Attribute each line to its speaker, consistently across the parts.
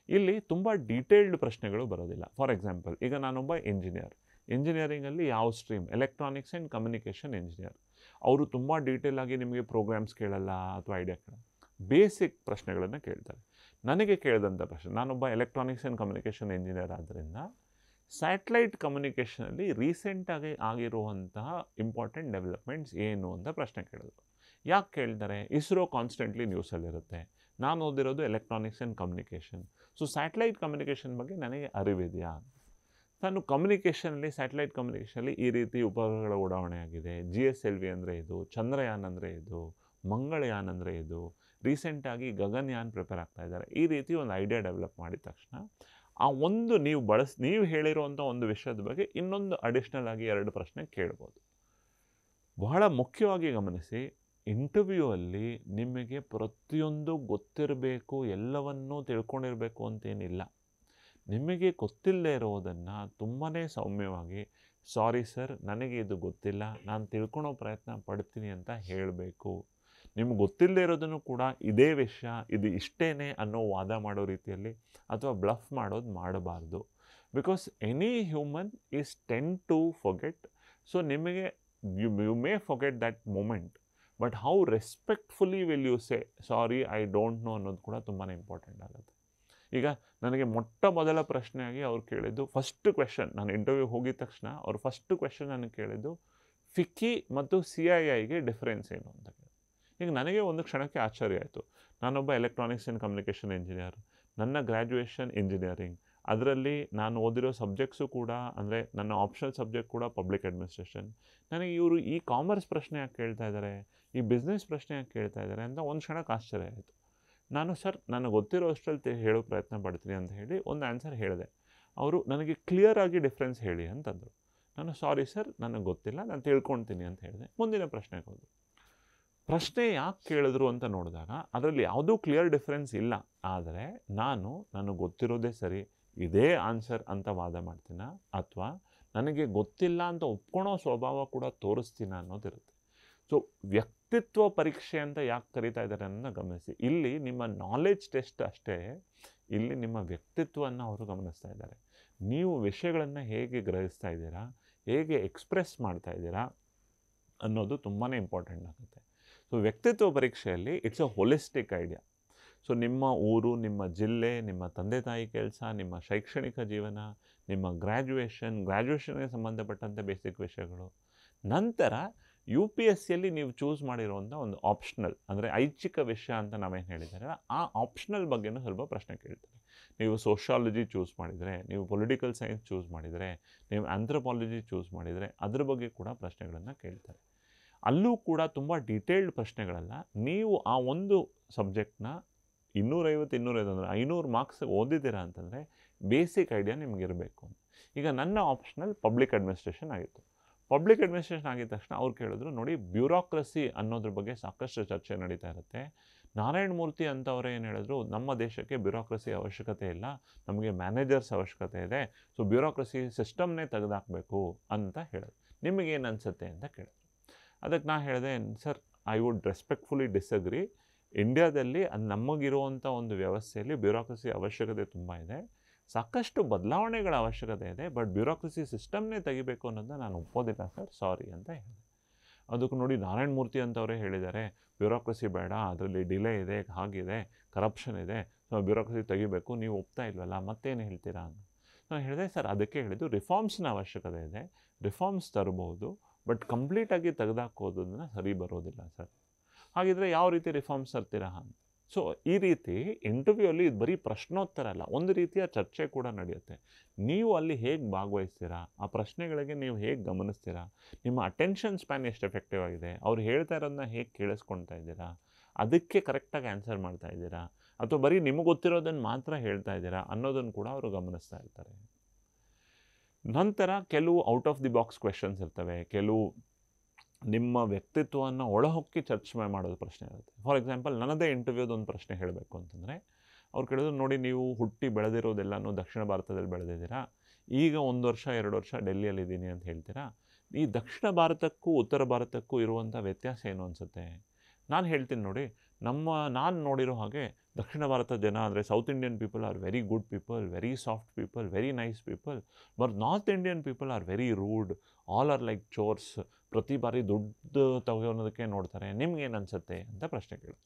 Speaker 1: ಇಲ್ಲಿ ತುಂಬ ಡೀಟೇಲ್ಡ್ ಪ್ರಶ್ನೆಗಳು ಬರೋದಿಲ್ಲ. ಫಾರ್ ಎಕ್ಸಾಂಪಲ್, ಈಗ ನಾನೊಬ್ಬ ಇಂಜಿನಿಯರಿಂಗಲ್ಲಿ ಯಾವ stream? Electronics and communication engineer. ಅವರು ತುಂಬ ಡೀಟೇಲ್ ಆಗಿ ನಿಮಗೆ ಪ್ರೋಗ್ರಾಮ್ಸ್ ಕೇಳಲ್ಲ ಅಥವಾ ಐಡಿಯಾ ಕೇಳಲ್ಲ, ಬೇಸಿಕ್ ಪ್ರಶ್ನೆಗಳನ್ನು ಕೇಳ್ತಾರೆ. ನನಗೆ ಕೇಳಿದಂಥ ಪ್ರಶ್ನೆ, ನಾನೊಬ್ಬ ಎಲೆಕ್ಟ್ರಾನಿಕ್ಸ್ ಆ್ಯಂಡ್ ಕಮ್ಯುನಿಕೇಷನ್ ಇಂಜಿನಿಯರ್ ಆದ್ದರಿಂದ ಸ್ಯಾಟಲೈಟ್ ಕಮ್ಯುನಿಕೇಷನಲ್ಲಿ ರೀಸೆಂಟಾಗಿ ಆಗಿರುವಂತಹ ಇಂಪಾರ್ಟೆಂಟ್ ಡೆವಲಪ್ಮೆಂಟ್ಸ್ ಏನು ಅಂತ ಪ್ರಶ್ನೆ ಕೇಳಿದ್ರು. ಯಾಕೆ ಕೇಳ್ತಾರೆ? ಇಸ್ರೋ ಕಾನ್ಸ್ಟೆಂಟ್ಲಿ ನ್ಯೂಸಲ್ಲಿರುತ್ತೆ. ನಾನು ಓದಿರೋದು electronics and communication. So satellite communication ಬಗ್ಗೆ ನನಗೆ ಅರಿವಿದೆಯಾ? ನಾನು ಕಮ್ಯುನಿಕೇಷನಲ್ಲಿ, ಸ್ಯಾಟಲೈಟ್ ಕಮ್ಯುನಿಕೇಷನಲ್ಲಿ ಈ ರೀತಿ ಉಪಗ್ರಹಗಳ ಉಡಾವಣೆ ಆಗಿದೆ, GSLV ಅಂದರೆ ಇದು, ಚಂದ್ರಯಾನ್ ಅಂದರೆ ಇದು, ಮಂಗಳಯಾನ್ ಅಂದರೆ ಇದು, ರೀಸೆಂಟಾಗಿ ಗಗನಯಾನ್ ಪ್ರಿಪೇರ್ ಆಗ್ತಾ ಇದ್ದಾರೆ. ಈ ರೀತಿ ಒಂದು ಐಡಿಯಾ ಡೆವಲಪ್ ಮಾಡಿದ ತಕ್ಷಣ ಆ ಒಂದು ನೀವು ಹೇಳಿರುವಂಥ ಒಂದು ವಿಷಯದ ಬಗ್ಗೆ ಇನ್ನೊಂದು ಅಡಿಷ್ನಲ್ ಆಗಿ 2 ಪ್ರಶ್ನೆ ಕೇಳ್ಬೋದು. ಬಹಳ ಮುಖ್ಯವಾಗಿ ಗಮನಿಸಿ, ಇಂಟರ್ವ್ಯೂ ಅಲ್ಲಿ ನಿಮಗೆ ಪ್ರತಿಯೊಂದು ಗೊತ್ತಿರಬೇಕು, ಎಲ್ಲವನ್ನೂ ತಿಳ್ಕೊಂಡಿರಬೇಕು ಅಂತೇನಿಲ್ಲ. ನಿಮಗೆ ಗೊತ್ತಿಲ್ಲದೆ ಇರೋದನ್ನು ತುಂಬಾ ಸೌಮ್ಯವಾಗಿ, ಸಾರಿ ಸರ್ ನನಗೆ ಇದು ಗೊತ್ತಿಲ್ಲ, ನಾನು ತಿಳ್ಕೊಳೋ ಪ್ರಯತ್ನ ಪಡ್ತೀನಿ ಅಂತ ಹೇಳಬೇಕು. ನಿಮ್ಗೆ ಗೊತ್ತಿಲ್ಲದೆ ಇರೋದನ್ನು ಕೂಡ ಇದೇ ವಿಷಯ, ಇದು ಇಷ್ಟೇನೆ ಅನ್ನೋ ವಾದ ಮಾಡೋ ರೀತಿಯಲ್ಲಿ ಅಥವಾ ಬ್ಲಫ್ ಮಾಡೋದು ಮಾಡಬಾರ್ದು. Because any human is tend to forget. So ನಿಮಗೆ you may forget that moment, but how respectfully will you say sorry I don't know ಅನ್ನೋದು ಕೂಡ ತುಂಬಾ ಇಂಪಾರ್ಟೆಂಟ್ ಆಗುತ್ತೆ. ಈಗ ನನಗೆ ಮೊಟ್ಟ ಮೊದಲ ಪ್ರಶ್ನೆಯಾಗಿ ಅವ್ರು ಕೇಳಿದ್ದು ಫಸ್ಟ್ ಕ್ವೆಶನ್, ನಾನು ಇಂಟರ್ವ್ಯೂ ಹೋಗಿದ ತಕ್ಷಣ ಅವ್ರು ಫಸ್ಟ್ ಕ್ವೆಶನ್ ನನಗೆ ಕೇಳಿದ್ದು ಫಿಕ್ಕಿ ಮತ್ತು CIIಗೆ ಡಿಫರೆನ್ಸ್ ಏನು ಅಂತ ಕೇಳಿ. ಈಗ ನನಗೆ ಒಂದು ಕ್ಷಣಕ್ಕೆ ಆಶ್ಚರ್ಯ ಆಯಿತು. ನಾನೊಬ್ಬ ಎಲೆಕ್ಟ್ರಾನಿಕ್ಸ್ ಆ್ಯಂಡ್ ಕಮ್ಯುನಿಕೇಷನ್ ಇಂಜಿನಿಯರ್, ನನ್ನ ಗ್ರ್ಯಾಜುಯೇಷನ್ ಇಂಜಿನಿಯರಿಂಗ್, ಅದರಲ್ಲಿ ನಾನು ಓದಿರೋ ಸಬ್ಜೆಕ್ಟ್ಸು ಕೂಡ, ಅಂದರೆ ನನ್ನ ಆಪ್ಷನಲ್ ಸಬ್ಜೆಕ್ಟ್ ಕೂಡ ಪಬ್ಲಿಕ್ ಅಡ್ಮಿನಿಸ್ಟ್ರೇಷನ್. ನನಗೆ ಇವರು ಈ ಕಾಮರ್ಸ್ ಪ್ರಶ್ನೆ ಯಾಕೆ ಕೇಳ್ತಾ ಇದ್ದಾರೆ, ಈ ಬಿಸ್ನೆಸ್ ಪ್ರಶ್ನೆ ಯಾಕೆ ಕೇಳ್ತಾ ಇದ್ದಾರೆ ಅಂತ ಒಂದು ಕ್ಷಣಕ್ಕೆ ಆಶ್ಚರ್ಯ ಆಯಿತು. ನಾನು ಸರ್ ನನಗೆ ಗೊತ್ತಿರೋ ಅಷ್ಟರಲ್ಲಿ ಹೇಳೋ ಪ್ರಯತ್ನ ಪಡ್ತೀನಿ ಅಂತ ಹೇಳಿ ಒಂದು ಆನ್ಸರ್ ಹೇಳಿದೆ. ಅವರು ನನಗೆ ಕ್ಲಿಯರಾಗಿ ಡಿಫ್ರೆನ್ಸ್ ಹೇಳಿ ಅಂತಂದರು. ನಾನು ಸಾರಿ ಸರ್ ನನಗೆ ಗೊತ್ತಿಲ್ಲ, ನಾನು ತಿಳ್ಕೊಳ್ತೀನಿ ಅಂತ ಹೇಳಿದೆ. ಮುಂದಿನ ಪ್ರಶ್ನೆಗೆ ಹೋದರು. ಪ್ರಶ್ನೆ ಯಾಕೆ ಕೇಳಿದ್ರು ಅಂತ ನೋಡಿದಾಗ ಅದರಲ್ಲಿ ಯಾವುದೂ ಕ್ಲಿಯರ್ ಡಿಫ್ರೆನ್ಸ್ ಇಲ್ಲ. ಆದರೆ ನನಗೆ ಗೊತ್ತಿರೋದೇ ಸರಿ, ಇದೇ ಆನ್ಸರ್ ಅಂತ ವಾದ ಮಾಡ್ತೀನ, ಅಥವಾ ನನಗೆ ಗೊತ್ತಿಲ್ಲ ಅಂತ ಒಪ್ಕೊಳೋ ಸ್ವಭಾವ ಕೂಡ ತೋರಿಸ್ತೀನ ಅನ್ನೋದಿರುತ್ತೆ. ಸೊ ವ್ಯಕ್ತಿತ್ವ ಪರೀಕ್ಷೆ ಅಂತ ಯಾಕೆ ಕರೀತಾ ಇದ್ದಾರೆ ಅನ್ನೋದನ್ನ ಗಮನಿಸಿ. ಇಲ್ಲಿ ನಿಮ್ಮ ನಾಲೆಡ್ಜ್ ಟೆಸ್ಟ್ ಅಷ್ಟೇ, ಇಲ್ಲಿ ನಿಮ್ಮ ವ್ಯಕ್ತಿತ್ವವನ್ನು ಅವರು ಗಮನಿಸ್ತಾ ಇದ್ದಾರೆ. ನೀವು ವಿಷಯಗಳನ್ನು ಹೇಗೆ ಗ್ರಹಿಸ್ತಾ ಇದ್ದೀರಾ, ಹೇಗೆ ಎಕ್ಸ್ಪ್ರೆಸ್ ಮಾಡ್ತಾ ಇದ್ದೀರಾ ಅನ್ನೋದು ತುಂಬಾ ಇಂಪಾರ್ಟೆಂಟ್ ಆಗುತ್ತೆ. ಸೊ ವ್ಯಕ್ತಿತ್ವ ಪರೀಕ್ಷೆಯಲ್ಲಿ it's a holistic idea. So ನಿಮ್ಮ ಊರು, ನಿಮ್ಮ ಜಿಲ್ಲೆ, ನಿಮ್ಮ ತಂದೆ ತಾಯಿ ಕೆಲಸ, ನಿಮ್ಮ ಶೈಕ್ಷಣಿಕ ಜೀವನ, ನಿಮ್ಮ ಗ್ರ್ಯಾಜುಯೇಷನ್ಗೆ ಸಂಬಂಧಪಟ್ಟಂತೆ ಬೇಸಿಕ್ ವಿಷಯಗಳು, ನಂತರ UPSCಯಲ್ಲಿ ನೀವು ಚೂಸ್ ಮಾಡಿರುವಂಥ ಒಂದು ಆಪ್ಷನಲ್, ಅಂದರೆ ಐಚ್ಛಿಕ ವಿಷಯ ಅಂತ ನಾವೇನು ಹೇಳಿದ್ದಾರೆ, ಆ ಆಪ್ಷನಲ್ ಬಗ್ಗೆನೂ ಸ್ವಲ್ಪ ಪ್ರಶ್ನೆ ಕೇಳ್ತಾರೆ. ನೀವು ಸೋಷಿಯಾಲಜಿ ಚೂಸ್ ಮಾಡಿದರೆ, ನೀವು ಪೊಲಿಟಿಕಲ್ ಸೈನ್ಸ್ ಚೂಸ್ ಮಾಡಿದರೆ, ನೀವು ಆಂಥ್ರೋಪಾಲಜಿ ಚೂಸ್ ಮಾಡಿದರೆ, ಅದ್ರ ಬಗ್ಗೆ ಕೂಡ ಪ್ರಶ್ನೆಗಳನ್ನು ಕೇಳ್ತಾರೆ. ಅಲ್ಲೂ ಕೂಡ ತುಂಬ ಡೀಟೇಲ್ಡ್ ಪ್ರಶ್ನೆಗಳಲ್ಲ. ನೀವು ಆ ಒಂದು ಸಬ್ಜೆಕ್ಟ್ನ 250 ಅಂದರೆ 500 ಮಾರ್ಕ್ಸ್ ಓದಿದ್ದೀರಾ ಅಂತಂದರೆ ಬೇಸಿಕ್ ಐಡಿಯಾ ನಿಮಗಿರಬೇಕು. ಈಗ ನನ್ನ ಆಪ್ಷನಲ್ ಪಬ್ಲಿಕ್ ಅಡ್ಮಿನಿಸ್ಟ್ರೇಷನ್ ಆಗಿತ್ತು. ಪಬ್ಲಿಕ್ ಅಡ್ಮಿನಿಸ್ಟ್ರೇಷನ್ ಆಗಿದ ತಕ್ಷಣ ಅವ್ರು ಕೇಳಿದ್ರು, ನೋಡಿ ಬ್ಯೂರೋಕ್ರಸಿ ಅನ್ನೋದ್ರ ಬಗ್ಗೆ ಸಾಕಷ್ಟು ಚರ್ಚೆ ನಡೀತಾ ಇರುತ್ತೆ. ನಾರಾಯಣ ಮೂರ್ತಿ ಅಂತವ್ರು ಏನು ಹೇಳಿದ್ರು, ನಮ್ಮ ದೇಶಕ್ಕೆ ಬ್ಯೂರೋಕ್ರಸಿ ಅವಶ್ಯಕತೆ ಇಲ್ಲ, ನಮಗೆ ಮ್ಯಾನೇಜರ್ಸ್ ಅವಶ್ಯಕತೆ ಇದೆ, ಸೊ ಬ್ಯೂರೋಕ್ರಸಿ ಸಿಸ್ಟಮ್ನೇ ತೆಗೆದಾಕಬೇಕು ಅಂತ ಹೇಳಿದ್ರು. ನಿಮಗೇನು ಅನಿಸುತ್ತೆ ಅಂತ ಕೇಳಿದ್ರು. ಅದಕ್ಕೆ ನಾನು ಹೇಳಿದೆ, sir I would respectfully disagree. ಇಂಡಿಯಾದಲ್ಲಿ ನಮಗಿರುವಂಥ ಒಂದು ವ್ಯವಸ್ಥೆಯಲ್ಲಿ ಬ್ಯೂರೋಕ್ರಸಿ ಅವಶ್ಯಕತೆ ತುಂಬ ಇದೆ, ಸಾಕಷ್ಟು ಬದಲಾವಣೆಗಳ ಅವಶ್ಯಕತೆ ಇದೆ, ಬಟ್ ಬ್ಯೂರೋಕ್ರಸಿ ಸಿಸ್ಟಮ್ನೇ ತೆಗಿಬೇಕು ಅನ್ನೋದನ್ನ ನಾನು ಒಪ್ಪೋದಿಲ್ಲ ಸರ್, ಸಾರಿ ಅಂತ ಹೇಳಿದೆ. ಅದಕ್ಕೆ ನೋಡಿ ನಾರಾಯಣ ಮೂರ್ತಿ ಅಂತವರೇ ಹೇಳಿದ್ದಾರೆ, ಬ್ಯೂರೋಕ್ರಸಿ ಬೇಡ, ಅದರಲ್ಲಿ ಡಿಲೇ ಇದೆ, ಹಾಗಿದೆ, ಕರಪ್ಷನ್ ಇದೆ, ಸೊ ಬ್ಯೂರೋಕ್ರಸಿ ತೆಗಿಬೇಕು, ನೀವು ಒಪ್ತಾ ಇಲ್ವಲ್ಲ, ಮತ್ತೇನು ಹೇಳ್ತೀರಾ ಅಂತ. ನಾನು ಹೇಳಿದೆ, ಸರ್ ಅದಕ್ಕೆ ಹೇಳಿದ್ದು ರಿಫಾರ್ಮ್ಸ್ನ ಅವಶ್ಯಕತೆ ಇದೆ, ರಿಫಾರ್ಮ್ಸ್ ತರ್ಬೋದು, ಬಟ್ ಕಂಪ್ಲೀಟಾಗಿ ತೆಗೆದಾಕೋದನ್ನ ಸರಿ ಬರೋದಿಲ್ಲ ಸರ್. ಹಾಗಿದ್ರೆ ಯಾವ ರೀತಿ ರಿಫಾರ್ಮ್ಸ್ ತರ್ತೀರಾ ಅಂತ. ಸೊ ಈ ರೀತಿ ಇಂಟರ್ವ್ಯೂಲ್ಲಿ ಇದು ಬರೀ ಪ್ರಶ್ನೋತ್ತರ ಅಲ್ಲ, ಒಂದು ರೀತಿಯ ಚರ್ಚೆ ಕೂಡ ನಡೆಯುತ್ತೆ. ನೀವು ಅಲ್ಲಿ ಹೇಗೆ ಭಾಗವಹಿಸ್ತೀರಾ, ಆ ಪ್ರಶ್ನೆಗಳಿಗೆ ನೀವು ಹೇಗೆ ಗಮನಿಸ್ತೀರಾ, ನಿಮ್ಮ ಅಟೆನ್ಷನ್ ಸ್ಪ್ಯಾನ್ ಎಷ್ಟು ಎಫೆಕ್ಟಿವ್ ಆಗಿದೆ, ಅವ್ರು ಹೇಳ್ತಾ ಇರೋದನ್ನ ಹೇಗೆ ಕೇಳಿಸ್ಕೊಳ್ತಾ ಇದ್ದೀರಾ, ಅದಕ್ಕೆ ಕರೆಕ್ಟಾಗಿ ಆನ್ಸರ್ ಮಾಡ್ತಾ ಇದ್ದೀರಾ, ಅಥವಾ ಬರೀ ನಿಮಗೆ ಗೊತ್ತಿರೋದನ್ನು ಮಾತ್ರ ಹೇಳ್ತಾ ಇದ್ದೀರಾ ಅನ್ನೋದನ್ನು ಕೂಡ ಅವರು ಗಮನಿಸ್ತಾ ಇರ್ತಾರೆ. ನಂತರ ಕೆಲವು out of the box questions ಇರ್ತವೆ, ಕೆಲವು ನಿಮ್ಮ ವ್ಯಕ್ತಿತ್ವವನ್ನು ಒಳಹೊಕ್ಕಿ ಚರ್ಚೆ ಮಾಡೋದು ಪ್ರಶ್ನೆ ಇರುತ್ತೆ. ಫಾರ್ ಎಕ್ಸಾಂಪಲ್, ನನ್ನದೇ ಇಂಟರ್ವ್ಯೂದೊಂದು ಪ್ರಶ್ನೆ ಹೇಳಬೇಕು ಅಂತಂದರೆ, ಅವ್ರು ಕೇಳಿದ್ರು, ನೋಡಿ ನೀವು ಹುಟ್ಟಿ ಬೆಳೆದಿರೋದೆಲ್ಲನೂ ದಕ್ಷಿಣ ಭಾರತದಲ್ಲಿ ಬೆಳೆದಿದ್ದೀರಾ, ಈಗ 1 ವರ್ಷ 2 ವರ್ಷ ಡೆಲ್ಲಿಯಲ್ಲಿದ್ದೀನಿ ಅಂತ ಹೇಳ್ತೀರಾ, ಈ ದಕ್ಷಿಣ ಭಾರತಕ್ಕೂ ಉತ್ತರ ಭಾರತಕ್ಕೂ ಇರುವಂಥ ವ್ಯತ್ಯಾಸ ಏನು ಅನಿಸುತ್ತೆ? ನಾನು ಹೇಳ್ತೀನಿ ನೋಡಿ, ನಾನು ನೋಡಿರೋ ಹಾಗೆ ದಕ್ಷಿಣ ಭಾರತದ ಜನ ಅಂದರೆ south Indian people are very good people, very soft people, very nice people, but north Indian people are very rude, all are like ಚೋರ್ಸ್, ಪ್ರತಿ ಬಾರಿ ದುಡ್ಡು ತಗೊಳೋದಕ್ಕೆ ನೋಡ್ತಾರೆ, ನಿಮ್ಗೇನು ಅನಿಸುತ್ತೆ ಅಂತ ಪ್ರಶ್ನೆ ಕೇಳಿದ್ರು.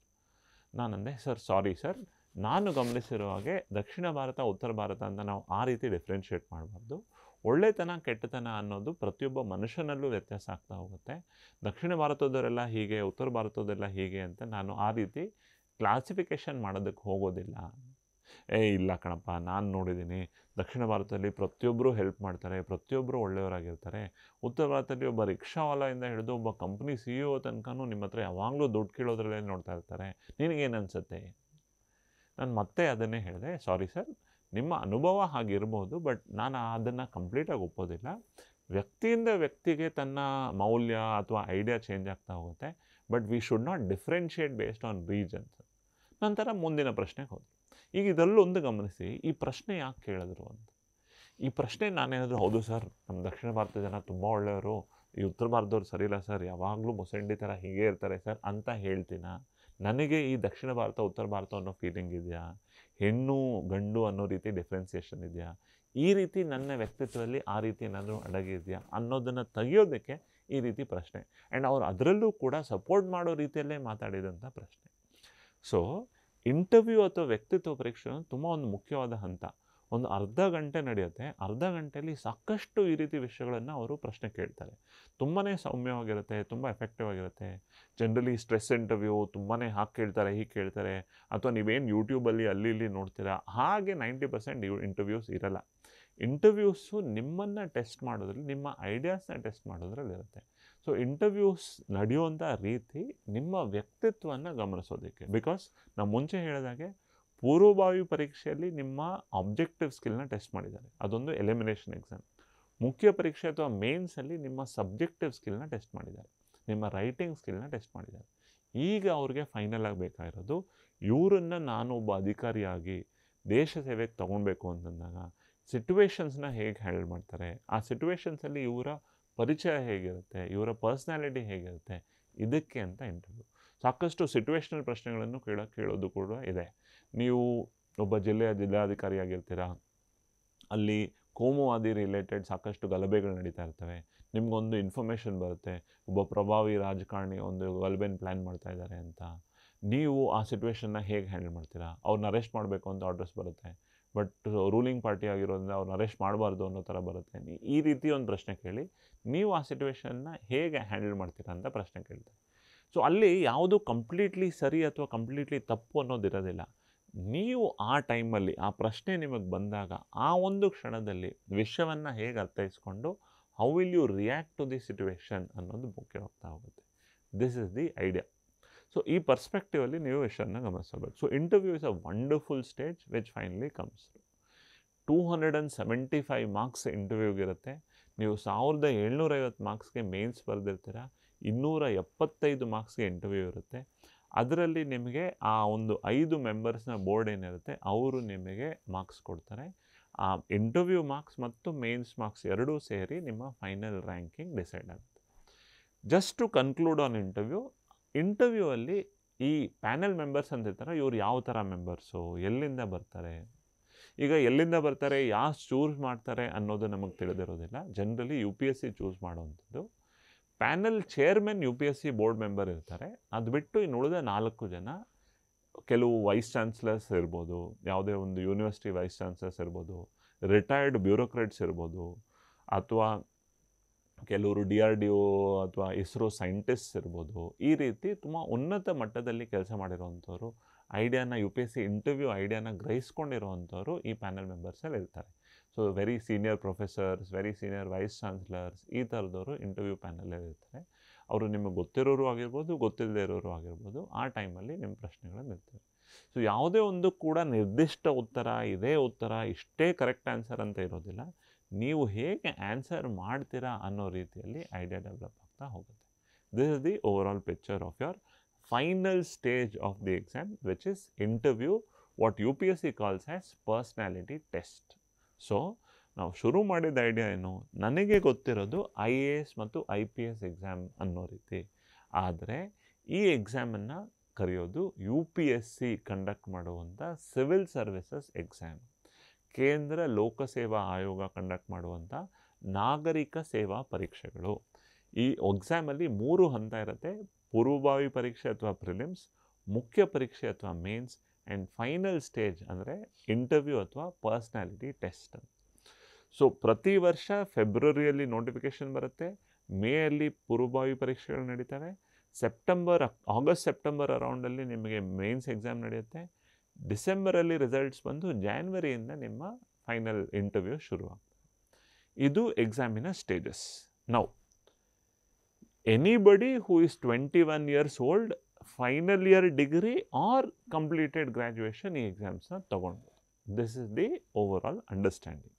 Speaker 1: ನಾನಂದೆ, ಸರ್ ಸಾರಿ ಸರ್, ನಾನು ಗಮನಿಸಿರೋ ಹಾಗೆ ದಕ್ಷಿಣ ಭಾರತ ಉತ್ತರ ಭಾರತ ಅಂತ ನಾವು ಆ ರೀತಿ ಡಿಫ್ರೆನ್ಷಿಯೇಟ್ ಮಾಡಬಾರ್ದು. ಒಳ್ಳೆತನ ಕೆಟ್ಟತನ ಅನ್ನೋದು ಪ್ರತಿಯೊಬ್ಬ ಮನುಷ್ಯನಲ್ಲೂ ವ್ಯತ್ಯಾಸ ಆಗ್ತಾ ಹೋಗುತ್ತೆ. ದಕ್ಷಿಣ ಭಾರತದವರೆಲ್ಲ ಹೀಗೆ, ಉತ್ತರ ಭಾರತದೆಲ್ಲ ಹೀಗೆ ಅಂತ ನಾನು ಆ ರೀತಿ ಕ್ಲಾಸಿಫಿಕೇಷನ್ ಮಾಡೋದಕ್ಕೆ ಹೋಗೋದಿಲ್ಲ. ಇಲ್ಲ ಕಣಪ್ಪ, ನಾನು ನೋಡಿದ್ದೀನಿ ದಕ್ಷಿಣ ಭಾರತದಲ್ಲಿ ಪ್ರತಿಯೊಬ್ಬರು ಹೆಲ್ಪ್ ಮಾಡ್ತಾರೆ, ಪ್ರತಿಯೊಬ್ಬರು ಒಳ್ಳೆಯವರಾಗಿರ್ತಾರೆ, ಉತ್ತರ ಭಾರತದಲ್ಲಿ ಒಬ್ಬ ರಿಕ್ಷಾವಾಲೆಯಿಂದ ಹಿಡಿದು ಒಬ್ಬ ಕಂಪ್ನಿ CEO ತನಕನೂ ನಿಮ್ಮ ಹತ್ರ ಯಾವಾಗಲೂ ದುಡ್ಡು ಕೇಳೋದ್ರಲ್ಲೇ ನೋಡ್ತಾ ಇರ್ತಾರೆ, ನಿನಗೇನು ಅನಿಸುತ್ತೆ? ನಾನು ಮತ್ತೆ ಅದನ್ನೇ ಹೇಳಿದೆ, ಸಾರಿ ಸರ್, ನಿಮ್ಮ ಅನುಭವ ಹಾಗಿರ್ಬೋದು, ಬಟ್ ನಾನು ಅದನ್ನು ಕಂಪ್ಲೀಟಾಗಿ ಒಪ್ಪೋದಿಲ್ಲ. ವ್ಯಕ್ತಿಯಿಂದ ವ್ಯಕ್ತಿಗೆ ತನ್ನ ಮೌಲ್ಯ ಅಥವಾ ಐಡಿಯಾ ಚೇಂಜ್ ಆಗ್ತಾ ಹೋಗುತ್ತೆ, but we should not differentiate based on regions. ನಂತರ ಮುಂದಿನ ಪ್ರಶ್ನೆಗೆ ಹೋದ್ರು. ಈಗ ಇದರಲ್ಲೊಂದು ಗಮನಿಸಿ, ಈ ಪ್ರಶ್ನೆ ಯಾಕೆ ಕೇಳಿದ್ರು ಅಂತ. ಈ ಪ್ರಶ್ನೆ ನಾನೇನಾದರೂ ಹೌದು ಸರ್, ನಮ್ಮ ದಕ್ಷಿಣ ಭಾರತದ ಜನ ತುಂಬ ಒಳ್ಳೆಯವರು, ಈ ಉತ್ತರ ಭಾರತದವ್ರು ಸರಿ ಇಲ್ಲ ಸರ್, ಯಾವಾಗಲೂ ಮುಸಂಡಿ ಥರ ಹೀಗೆ ಇರ್ತಾರೆ ಸರ್ ಅಂತ ಹೇಳ್ತೀನ? ನನಗೆ ಈ ದಕ್ಷಿಣ ಭಾರತ ಉತ್ತರ ಭಾರತ ಅನ್ನೋ ಫೀಲಿಂಗ್ ಇದೆಯಾ? ಹೆಣ್ಣು ಗಂಡು ಅನ್ನೋ ರೀತಿ ಡಿಫ್ರೆನ್ಸಿಯೇಷನ್ ಇದೆಯಾ? ಈ ರೀತಿ ನನ್ನ ವ್ಯಕ್ತಿತ್ವದಲ್ಲಿ ಆ ರೀತಿ ಏನಾದರೂ ಅಡಗಿದೆಯಾ ಅನ್ನೋದನ್ನು ತೆಗಿಯೋದಕ್ಕೆ ಈ ರೀತಿ ಪ್ರಶ್ನೆ. ಆ್ಯಂಡ್ ಅವ್ರು ಅದರಲ್ಲೂ ಕೂಡ ಸಪೋರ್ಟ್ ಮಾಡೋ ರೀತಿಯಲ್ಲೇ ಮಾತಾಡಿದಂಥ ಪ್ರಶ್ನೆ. ಸೊ ಇಂಟರ್ವ್ಯೂ ಅಥವಾ ವ್ಯಕ್ತಿತ್ವ ಪರೀಕ್ಷೆ ತುಂಬ ಒಂದು ಮುಖ್ಯವಾದ ಹಂತ. ಒಂದು ಅರ್ಧ ಗಂಟೆ ನಡೆಯುತ್ತೆ. ಅರ್ಧ ಗಂಟೆಯಲ್ಲಿ ಸಾಕಷ್ಟು ಈ ರೀತಿ ವಿಷಯಗಳನ್ನು ಅವರು ಪ್ರಶ್ನೆ ಕೇಳ್ತಾರೆ. ತುಂಬಾ ಸೌಮ್ಯವಾಗಿರುತ್ತೆ, ತುಂಬ ಎಫೆಕ್ಟಿವ್ ಆಗಿರುತ್ತೆ. ಜನರಲಿ ಸ್ಟ್ರೆಸ್ ಇಂಟರ್ವ್ಯೂ ತುಂಬಾ ಹಾಗೆ ಕೇಳ್ತಾರೆ, ಹೀಗೆ ಕೇಳ್ತಾರೆ, ಅಥವಾ ನೀವೇನು ಯೂಟ್ಯೂಬಲ್ಲಿ ಅಲ್ಲಿ ಇಲ್ಲಿ ನೋಡ್ತೀರಾ ಹಾಗೆ 90% ಇಂಟರ್ವ್ಯೂಸ್ ಇರಲ್ಲ. ಇಂಟರ್ವ್ಯೂಸು ನಿಮ್ಮನ್ನು ಟೆಸ್ಟ್ ಮಾಡೋದ್ರಲ್ಲಿ, ನಿಮ್ಮ ಐಡಿಯಾಸ್ನ ಟೆಸ್ಟ್ ಮಾಡೋದ್ರಲ್ಲಿ ಇರುತ್ತೆ. ಸೊ ಇಂಟರ್ವ್ಯೂಸ್ ನಡೆಯುವಂಥ ರೀತಿ ನಿಮ್ಮ ವ್ಯಕ್ತಿತ್ವವನ್ನು ಗಮನಿಸೋದಕ್ಕೆ. ಬಿಕಾಸ್ ನಾವು ಮುಂಚೆ ಹೇಳಿದಾಗೆ ಪೂರ್ವಭಾವಿ ಪರೀಕ್ಷೆಯಲ್ಲಿ ನಿಮ್ಮ ಆಬ್ಜೆಕ್ಟಿವ್ ಸ್ಕಿಲ್ನ ಟೆಸ್ಟ್ ಮಾಡಿದ್ದಾರೆ, ಅದೊಂದು ಎಲಿಮಿನೇಷನ್ ಎಕ್ಸಾಮ್. ಮುಖ್ಯ ಪರೀಕ್ಷೆ ಅಥವಾ ಮೇನ್ಸಲ್ಲಿ ನಿಮ್ಮ ಸಬ್ಜೆಕ್ಟಿವ್ ಸ್ಕಿಲ್ನ ಟೆಸ್ಟ್ ಮಾಡಿದ್ದಾರೆ, ನಿಮ್ಮ ರೈಟಿಂಗ್ ಸ್ಕಿಲ್ನ ಟೆಸ್ಟ್ ಮಾಡಿದ್ದಾರೆ. ಈಗ ಅವ್ರಿಗೆ ಫೈನಲ್ ಆಗಬೇಕಾಗಿರೋದು, ಇವರನ್ನು ನಾನು ಒಬ್ಬ ಅಧಿಕಾರಿಯಾಗಿ ದೇಶ ಸೇವೆಗೆ ತೊಗೊಳ್ಬೇಕು ಅಂತಂದಾಗ ಸಿಟುವೇಷನ್ಸ್ನ ಹೇಗೆ ಹ್ಯಾಂಡಲ್ ಮಾಡ್ತಾರೆ, ಆ ಸಿಟುವೇಷನ್ಸಲ್ಲಿ ಇವರ ಪರಿಚಯ ಹೇಗಿರುತ್ತೆ, ಇವರ ಪರ್ಸ್ನಾಲಿಟಿ ಹೇಗಿರುತ್ತೆ, ಇದಕ್ಕೆ ಅಂತ ಇಂಟರ್ವ್ಯೂ. ಸಾಕಷ್ಟು ಸಿಟುವೇಷನಲ್ ಪ್ರಶ್ನೆಗಳನ್ನು ಕೇಳೋದು ಕೂಡ ಇದೆ. ನೀವು ಒಬ್ಬ ಜಿಲ್ಲಾಧಿಕಾರಿಯಾಗಿರ್ತೀರ, ಅಲ್ಲಿ ಕೋಮುವಾದಿ ರಿಲೇಟೆಡ್ ಸಾಕಷ್ಟು ಗಲಭೆಗಳು ನಡೀತಾ ಇರ್ತವೆ, ನಿಮಗೊಂದು ಇನ್ಫಾರ್ಮೇಷನ್ ಬರುತ್ತೆ, ಒಬ್ಬ ಪ್ರಭಾವಿ ರಾಜಕಾರಣಿ ಒಂದು ಗಲಭೆನ ಪ್ಲ್ಯಾನ್ ಮಾಡ್ತಾ ಇದ್ದಾರೆ ಅಂತ. ನೀವು ಆ ಸಿಟುವೇಷನ್ನ ಹೇಗೆ ಹ್ಯಾಂಡಲ್ ಮಾಡ್ತೀರಾ? ಅವ್ರನ್ನ ಅರೆಸ್ಟ್ ಮಾಡಬೇಕು ಅಂತ ಆರ್ಡರ್ಸ್ ಬರುತ್ತೆ, ಬಟ್ ರೂಲಿಂಗ್ ಪಾರ್ಟಿ ಆಗಿರೋದ್ರಿಂದ ಅವ್ರನ್ನ ಅರೆಸ್ಟ್ ಮಾಡಬಾರ್ದು ಅನ್ನೋ ಥರ ಬರುತ್ತೆ. ಈ ರೀತಿ ಒಂದು ಪ್ರಶ್ನೆ ಕೇಳಿ ನೀವು ಆ ಸಿಟುವೇಷನ್ನ ಹೇಗೆ ಹ್ಯಾಂಡಲ್ ಮಾಡ್ತೀರಾ ಅಂತ ಪ್ರಶ್ನೆ ಕೇಳ್ತಾರೆ. ಸೊ ಅಲ್ಲಿ ಯಾವುದು ಕಂಪ್ಲೀಟ್ಲಿ ಸರಿ ಅಥವಾ ಕಂಪ್ಲೀಟ್ಲಿ ತಪ್ಪು ಅನ್ನೋದಿರೋದಿಲ್ಲ. ನೀವು ಆ ಟೈಮಲ್ಲಿ ಆ ಪ್ರಶ್ನೆ ನಿಮಗೆ ಬಂದಾಗ ಆ ಒಂದು ಕ್ಷಣದಲ್ಲಿ ವಿಷಯವನ್ನು ಹೇಗೆ ಅರ್ಥೈಸ್ಕೊಂಡು how will you react to the situation ಅನ್ನೋದು ಮುಖ್ಯವಾಗ್ತಾ ಹೋಗುತ್ತೆ. This is the idea. So ಈ ಪರ್ಸ್ಪೆಕ್ಟಿವಲ್ಲಿ ನೀವು ವಿಷಯನ ಗಮನಿಸಬೇಕು. So interview is a wonderful stage which finally comes. 275 marks ಇಂಟರ್ವ್ಯೂಗಿರುತ್ತೆ. ನೀವು 1750 ಮಾರ್ಕ್ಸ್ಗೆ ಮೇನ್ಸ್ ಬರೆದಿರ್ತೀರ, 275 ಮಾರ್ಕ್ಸ್ಗೆ ಇಂಟರ್ವ್ಯೂ ಇರುತ್ತೆ. ಅದರಲ್ಲಿ ನಿಮಗೆ ಆ ಒಂದು 5 ಮೆಂಬರ್ಸ್ನ ಬೋರ್ಡ್ ಏನಿರುತ್ತೆ ಅವರು ನಿಮಗೆ ಮಾರ್ಕ್ಸ್ ಕೊಡ್ತಾರೆ. ಆ ಇಂಟರ್ವ್ಯೂ ಮಾರ್ಕ್ಸ್ ಮತ್ತು ಮೇನ್ಸ್ ಮಾರ್ಕ್ಸ್ ಎರಡೂ ಸೇರಿ ನಿಮ್ಮ ಫೈನಲ್ ರ್ಯಾಂಕಿಂಗ್ ಡಿಸೈಡ್ ಆಗುತ್ತೆ. Just to conclude on interview ಅಲ್ಲಿ ಈ ಪ್ಯಾನೆಲ್ ಮೆಂಬರ್ಸ್ ಅಂತ ಇರ್ತಾರೆ, ಇವ್ರು ಯಾವ ಥರ ಮೆಂಬರ್ಸು, ಎಲ್ಲಿಂದ ಬರ್ತಾರೆ. ಈಗ ಎಲ್ಲಿಂದ ಬರ್ತಾರೆ, ಯಾರು ಚೂಸ್ ಮಾಡ್ತಾರೆ ಅನ್ನೋದು ನಮಗೆ ತಿಳಿದಿರೋದಿಲ್ಲ. ಜನರಲಿ UPSC ಚೂಸ್ ಮಾಡೋವಂಥದ್ದು. Panel chairman UPSC board member ಇರ್ತಾರೆ. ಅದು ಬಿಟ್ಟು ಇನ್ನು ಉಳಿದ 4 ಜನ, ಕೆಲವು ವೈಸ್ ಚಾನ್ಸಲರ್ಸ್ ಇರ್ಬೋದು, ಯಾವುದೇ ಒಂದು ಯೂನಿವರ್ಸಿಟಿ ವೈಸ್ ಚಾನ್ಸಲರ್ಸ್ ಇರ್ಬೋದು, ರಿಟೈರ್ಡ್ ಬ್ಯೂರೋಕ್ರೇಟ್ಸ್ ಇರ್ಬೋದು, ಅಥವಾ ಕೆಲವರು DRDO ಅಥವಾ ISRO ಸೈಂಟಿಸ್ಟ್ಸ್ ಇರ್ಬೋದು. ಈ ರೀತಿ ತುಂಬ ಉನ್ನತ ಮಟ್ಟದಲ್ಲಿ ಕೆಲಸ ಮಾಡಿರೋವಂಥವ್ರು, ಐಡಿಯಾನ UPSC ಇಂಟರ್ವ್ಯೂ ಐಡಿಯಾನ ಗ್ರಹಿಸ್ಕೊಂಡಿರೋವಂಥವ್ರು ಈ ಪ್ಯಾನೆಲ್ ಮೆಂಬರ್ಸಲ್ಲಿ ಇರ್ತಾರೆ. So very senior professors, very senior vice chancellors, ಈ ಥರದವರು ಇಂಟರ್ವ್ಯೂ ಪ್ಯಾನಲಲ್ಲಿ ಇರ್ತಾರೆ. ಅವರು ನಿಮಗೆ ಗೊತ್ತಿರೋರು ಆಗಿರ್ಬೋದು, ಗೊತ್ತಿಲ್ಲದೆ ಇರೋರು ಆಗಿರ್ಬೋದು. ಆ ಟೈಮಲ್ಲಿ ನಿಮ್ಮ ಪ್ರಶ್ನೆಗಳನ್ನು ಇರ್ತವೆ. ಸೊ ಯಾವುದೇ ಒಂದು ಕೂಡ ನಿರ್ದಿಷ್ಟ ಉತ್ತರ, ಇದೇ ಉತ್ತರ, ಇಷ್ಟೇ ಕರೆಕ್ಟ್ ಆನ್ಸರ್ ಅಂತ ಇರೋದಿಲ್ಲ. ನೀವು ಹೇಗೆ ಆನ್ಸರ್ ಮಾಡ್ತೀರಾ ಅನ್ನೋ ರೀತಿಯಲ್ಲಿ ಐಡಿಯಾ ಡೆವಲಪ್ ಆಗ್ತಾ ಹೋಗುತ್ತೆ. This is the over all picture of your final stage of the exam, which is interview, what UPSC calls as personality test. So ನಾವು ಶುರು ಮಾಡಿದ ಐಡಿಯಾ ಏನು, ನನಗೆ ಗೊತ್ತಿರೋದು IAS ಮತ್ತು IPS ಎಕ್ಸಾಮ್ ಅನ್ನೋ ರೀತಿ. ಆದರೆ ಈ ಎಕ್ಸಾಮನ್ನು ಕರೆಯೋದು UPSC ಕಂಡಕ್ಟ್ ಮಾಡುವಂಥ ಸಿವಿಲ್ ಸರ್ವಿಸಸ್ ಎಕ್ಸಾಮ್. ಕೇಂದ್ರ ಲೋಕಸೇವಾ ಆಯೋಗ ಕಂಡಕ್ಟ್ ಮಾಡುವಂಥ ನಾಗರಿಕ ಸೇವಾ ಪರೀಕ್ಷೆಗಳು. ಈ ಎಕ್ಸಾಮಲ್ಲಿ 3 ಹಂತ ಇರುತ್ತೆ: ಪೂರ್ವಭಾವಿ ಪರೀಕ್ಷೆ ಅಥವಾ ಪ್ರಿಲಿಮ್ಸ್, ಮುಖ್ಯ ಪರೀಕ್ಷೆ ಅಥವಾ ಮೇನ್ಸ್, ಆ್ಯಂಡ್ ಫೈನಲ್ ಸ್ಟೇಜ್ ಅಂದರೆ ಇಂಟರ್ವ್ಯೂ ಅಥವಾ ಪರ್ಸ್ನಾಲಿಟಿ ಟೆಸ್ಟ್. ಸೊ ಪ್ರತಿ ವರ್ಷ ಫೆಬ್ರವರಿಯಲ್ಲಿ ನೋಟಿಫಿಕೇಷನ್ ಬರುತ್ತೆ, ಮೇಯಲ್ಲಿ ಪೂರ್ವಭಾವಿ ಪರೀಕ್ಷೆಗಳು ನಡೀತವೆ, ಆಗಸ್ಟ್ ಸೆಪ್ಟೆಂಬರ್ ಅರೌಂಡಲ್ಲಿ ನಿಮಗೆ ಮೇನ್ಸ್ ಎಕ್ಸಾಮ್ ನಡೆಯುತ್ತೆ, ಡಿಸೆಂಬರಲ್ಲಿ ರಿಸಲ್ಟ್ಸ್ ಬಂದು ಜಾನ್ವರಿಯಿಂದ ನಿಮ್ಮ ಫೈನಲ್ ಇಂಟರ್ವ್ಯೂ ಶುರುವಾಗ್ತದೆ. ಇದು ಎಕ್ಸಾಮಿನ stages. Now anybody who is 21 years old, final year degree or completed graduation ಈ ಎಕ್ಸಾಮ್ಸ್ನ ತಗೊಳ್ಬೋದು. This is the overall understanding.